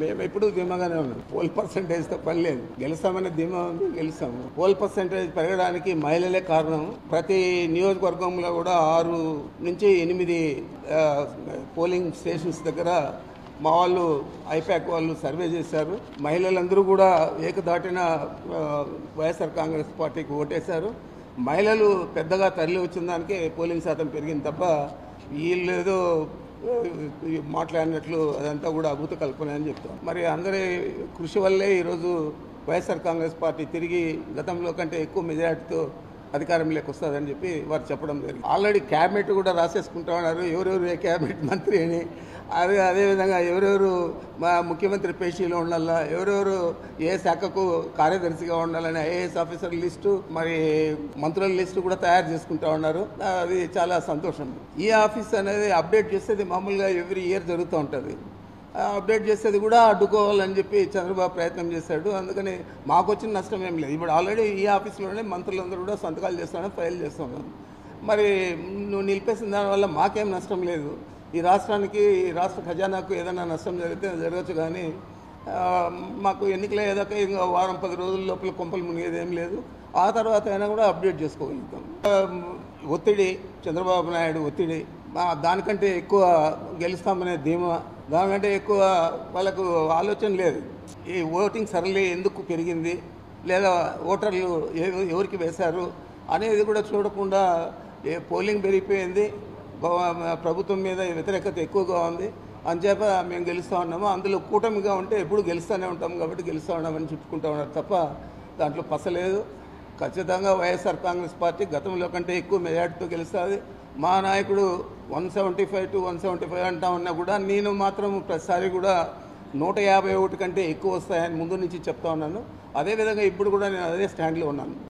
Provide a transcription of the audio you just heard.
మేము ఎప్పుడు ధీమాగానే ఉన్నాం. పోల్ పర్సంటేజ్తో పని లేదు. గెలుస్తామనే ధీమా ఉంది, గెలుస్తాము. పోల్ పర్సంటేజ్ పెరగడానికి మహిళలే కారణం. ప్రతి నియోజకవర్గంలో కూడా 6 నుంచి 8 పోలింగ్ స్టేషన్స్ దగ్గర మా వాళ్ళు ఐపాక్ వాళ్ళు సర్వే చేశారు. మహిళలందరూ కూడా ఏకదాటిన వైఎస్ఆర్ కాంగ్రెస్ పార్టీకి ఓటేశారు. మహిళలు పెద్దగా తరలి వచ్చిన దానికే పోలింగ్ శాతం పెరిగింది తప్ప వీళ్ళు ఏదో మాట్లాడినట్లు అదంతా కూడా అభూత కల్పన అని చెప్తాం. మరి అందరి కృషి వల్లే ఈరోజు వైఎస్ఆర్ కాంగ్రెస్ పార్టీ తిరిగి గతంలో కంటే ఎక్కువ మెజారిటీతో అధికారంలోకి వస్తుందని చెప్పి వారు చెప్పడం జరిగింది. ఆల్రెడీ క్యాబినెట్ కూడా రాసేసుకుంటా ఉన్నారు, ఎవరెవరు ఏ క్యాబినెట్ మంత్రి అని. అదేవిధంగా ఎవరెవరు మా ముఖ్యమంత్రి పేషీలో ఉండాలా, ఎవరెవరు ఏ శాఖకు కార్యదర్శిగా ఉండాలని ఐఏఎస్ ఆఫీసర్ లిస్టు, మరి మంత్రుల లిస్టు కూడా తయారు చేసుకుంటా ఉన్నారు. అది చాలా సంతోషం. ఈ ఆఫీస్ అనేది అప్డేట్ చేసేది మామూలుగా ఎవ్రీ ఇయర్ జరుగుతూ ఉంటుంది. అప్డేట్ చేసేది కూడా అడ్డుకోవాలని చెప్పి చంద్రబాబు ప్రయత్నం చేశాడు. అందుకని మాకు వచ్చిన నష్టం ఏం లేదు. ఇప్పుడు ఆల్రెడీ ఈ ఆఫీస్లోనే మంత్రులందరూ కూడా సంతకాలు చేస్తున్నాం, ఫైల్ చేస్తున్నాం. మరి నువ్వు నిలిపేసిన దానివల్ల మాకేం నష్టం లేదు. ఈ రాష్ట్రానికి, ఈ రాష్ట్ర ఖజానాకు ఏదైనా నష్టం జరిగితే జరగచ్చు, కానీ మాకు ఎన్నికలు ఏదాకా ఇంకా వారం 10 రోజుల లోపల కొంపలు మునిగేది ఏం లేదు. ఆ తర్వాత అయినా కూడా అప్డేట్ చేసుకోగలుగుతాం. ఒత్తిడి, చంద్రబాబు నాయుడు ఒత్తిడి, దానికంటే ఎక్కువ గెలుస్తామనే ధీమా, దానికంటే ఎక్కువ వాళ్ళకు ఆలోచన లేదు. ఈ ఓటింగ్ సరళి ఎందుకు పెరిగింది, లేదా ఓటర్లు ఎవరికి వేశారు అనేది కూడా చూడకుండా పోలింగ్ పెరిగిపోయింది, ప్రభుత్వం మీద వ్యతిరేకత ఎక్కువగా ఉంది, అంచేప మేము గెలుస్తూ ఉన్నాము, అందులో కూటమిగా ఉంటే ఎప్పుడు గెలుస్తూనే ఉంటాం కాబట్టి గెలుస్తూ ఉన్నామని చెప్పుకుంటూ ఉన్నారు తప్ప దాంట్లో పసలేదు. ఖచ్చితంగా వైఎస్ఆర్ కాంగ్రెస్ పార్టీ గతంలో కంటే ఎక్కువ మెజార్టీతో గెలుస్తుంది. మా నాయకుడు 175 to 175 అంటా ఉన్నా కూడా నేను మాత్రం ప్రతిసారి కూడా 151 కంటే ఎక్కువ వస్తాయని ముందు నుంచి చెప్తా ఉన్నాను. అదేవిధంగా ఇప్పుడు కూడా నేను అదే స్టాండ్లో ఉన్నాను.